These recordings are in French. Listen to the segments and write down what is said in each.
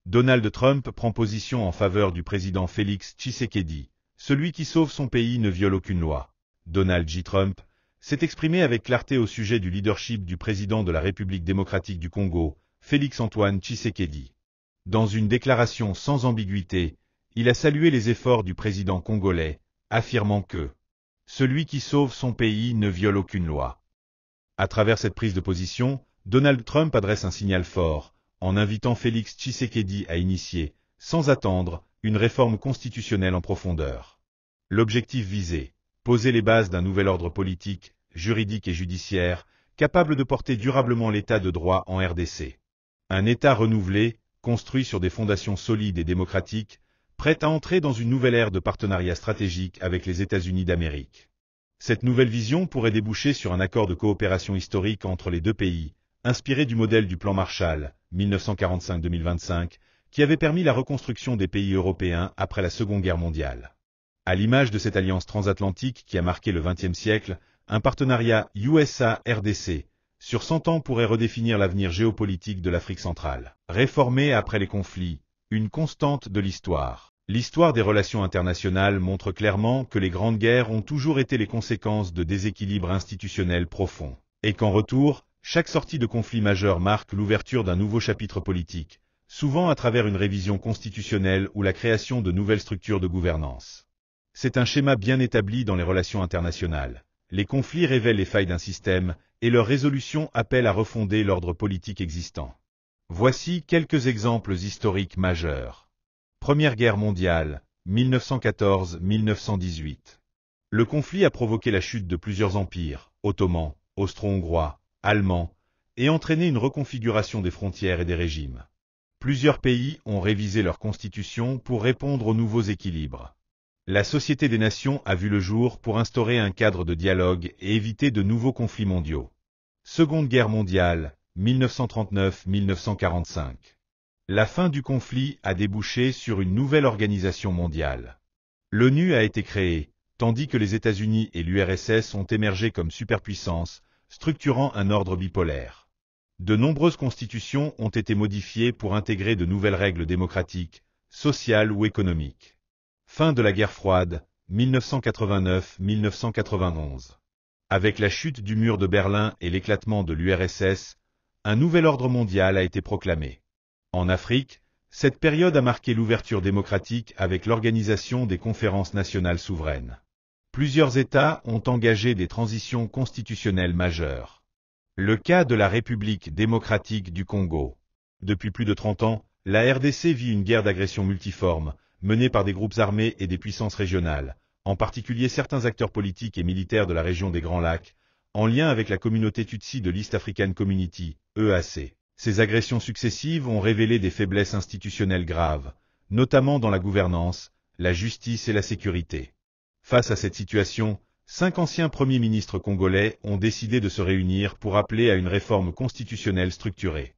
Donald Trump prend position en faveur du président Félix Tshisekedi. Celui qui sauve son pays ne viole aucune loi. Donald J. Trump s'est exprimé avec clarté au sujet du leadership du président de la République démocratique du Congo, Félix-Antoine Tshisekedi. Dans une déclaration sans ambiguïté, il a salué les efforts du président congolais, affirmant que « celui qui sauve son pays ne viole aucune loi ». À travers cette prise de position, Donald Trump adresse un signal fort, en invitant Félix Tshisekedi à initier, sans attendre, une réforme constitutionnelle en profondeur. L'objectif visé, poser les bases d'un nouvel ordre politique, juridique et judiciaire, capable de porter durablement l'état de droit en RDC. Un État renouvelé, construit sur des fondations solides et démocratiques, prêt à entrer dans une nouvelle ère de partenariat stratégique avec les États-Unis d'Amérique. Cette nouvelle vision pourrait déboucher sur un accord de coopération historique entre les deux pays, inspiré du modèle du plan Marshall, 1945-2025, qui avait permis la reconstruction des pays européens après la Seconde Guerre mondiale. À l'image de cette alliance transatlantique qui a marqué le XXe siècle, un partenariat USA-RDC, sur 100 ans pourrait redéfinir l'avenir géopolitique de l'Afrique centrale. Réformé après les conflits, une constante de l'histoire. L'histoire des relations internationales montre clairement que les grandes guerres ont toujours été les conséquences de déséquilibres institutionnels profonds, et qu'en retour, chaque sortie de conflit majeur marque l'ouverture d'un nouveau chapitre politique, souvent à travers une révision constitutionnelle ou la création de nouvelles structures de gouvernance. C'est un schéma bien établi dans les relations internationales. Les conflits révèlent les failles d'un système, et leur résolution appelle à refonder l'ordre politique existant. Voici quelques exemples historiques majeurs. Première Guerre mondiale, 1914-1918. Le conflit a provoqué la chute de plusieurs empires, ottomans, austro-hongrois, allemands, et entraîné une reconfiguration des frontières et des régimes. Plusieurs pays ont révisé leur constitution pour répondre aux nouveaux équilibres. La Société des Nations a vu le jour pour instaurer un cadre de dialogue et éviter de nouveaux conflits mondiaux. Seconde Guerre mondiale, 1939-1945. La fin du conflit a débouché sur une nouvelle organisation mondiale. L'ONU a été créée, tandis que les États-Unis et l'URSS ont émergé comme superpuissances, structurant un ordre bipolaire. De nombreuses constitutions ont été modifiées pour intégrer de nouvelles règles démocratiques, sociales ou économiques. Fin de la guerre froide, 1989-1991. Avec la chute du mur de Berlin et l'éclatement de l'URSS, un nouvel ordre mondial a été proclamé. En Afrique, cette période a marqué l'ouverture démocratique avec l'organisation des conférences nationales souveraines. Plusieurs États ont engagé des transitions constitutionnelles majeures. Le cas de la République démocratique du Congo. Depuis plus de 30 ans, la RDC vit une guerre d'agression multiforme, menée par des groupes armés et des puissances régionales, en particulier certains acteurs politiques et militaires de la région des Grands Lacs, en lien avec la communauté Tutsi de l'East African Community, EAC. Ces agressions successives ont révélé des faiblesses institutionnelles graves, notamment dans la gouvernance, la justice et la sécurité. Face à cette situation, 5 anciens premiers ministres congolais ont décidé de se réunir pour appeler à une réforme constitutionnelle structurée.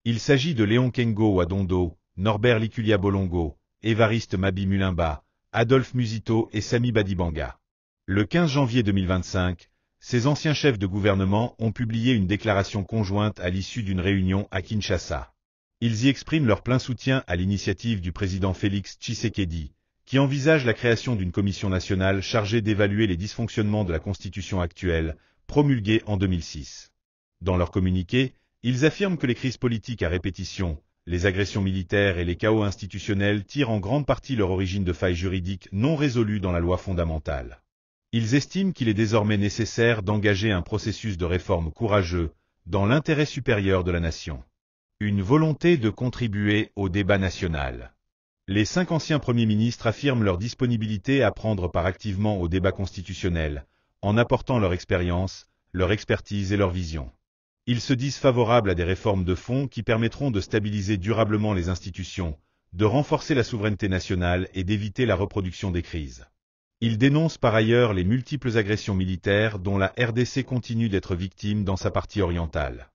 Il s'agit de Léon Kengo Wadondo, Norbert Likulia Bolongo, Évariste Mabi Mulimba, Adolphe Musito et Sami Badibanga. Le 15 janvier 2025, ces anciens chefs de gouvernement ont publié une déclaration conjointe à l'issue d'une réunion à Kinshasa. Ils y expriment leur plein soutien à l'initiative du président Félix Tshisekedi, qui envisage la création d'une commission nationale chargée d'évaluer les dysfonctionnements de la Constitution actuelle, promulguée en 2006. Dans leur communiqué, ils affirment que les crises politiques à répétition, les agressions militaires et les chaos institutionnels tirent en grande partie leur origine de failles juridiques non résolues dans la loi fondamentale. Ils estiment qu'il est désormais nécessaire d'engager un processus de réforme courageux, dans l'intérêt supérieur de la nation. Une volonté de contribuer au débat national. Les 5 anciens premiers ministres affirment leur disponibilité à prendre part activement au débat constitutionnel, en apportant leur expérience, leur expertise et leur vision. Ils se disent favorables à des réformes de fond qui permettront de stabiliser durablement les institutions, de renforcer la souveraineté nationale et d'éviter la reproduction des crises. Ils dénoncent par ailleurs les multiples agressions militaires dont la RDC continue d'être victime dans sa partie orientale.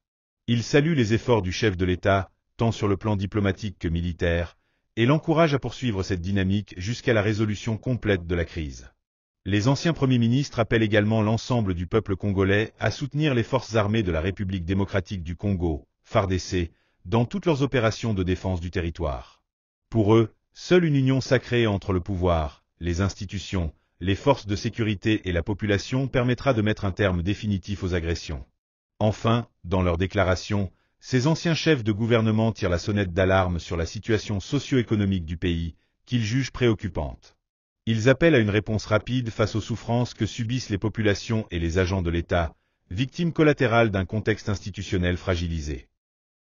Ils saluent les efforts du chef de l'État, tant sur le plan diplomatique que militaire, et l'encouragent à poursuivre cette dynamique jusqu'à la résolution complète de la crise. Les anciens premiers ministres appellent également l'ensemble du peuple congolais à soutenir les forces armées de la République démocratique du Congo, FARDC, dans toutes leurs opérations de défense du territoire. Pour eux, seule une union sacrée entre le pouvoir, les institutions, les forces de sécurité et la population permettra de mettre un terme définitif aux agressions. Enfin, dans leur déclaration, ces anciens chefs de gouvernement tirent la sonnette d'alarme sur la situation socio-économique du pays, qu'ils jugent préoccupante. Ils appellent à une réponse rapide face aux souffrances que subissent les populations et les agents de l'État, victimes collatérales d'un contexte institutionnel fragilisé.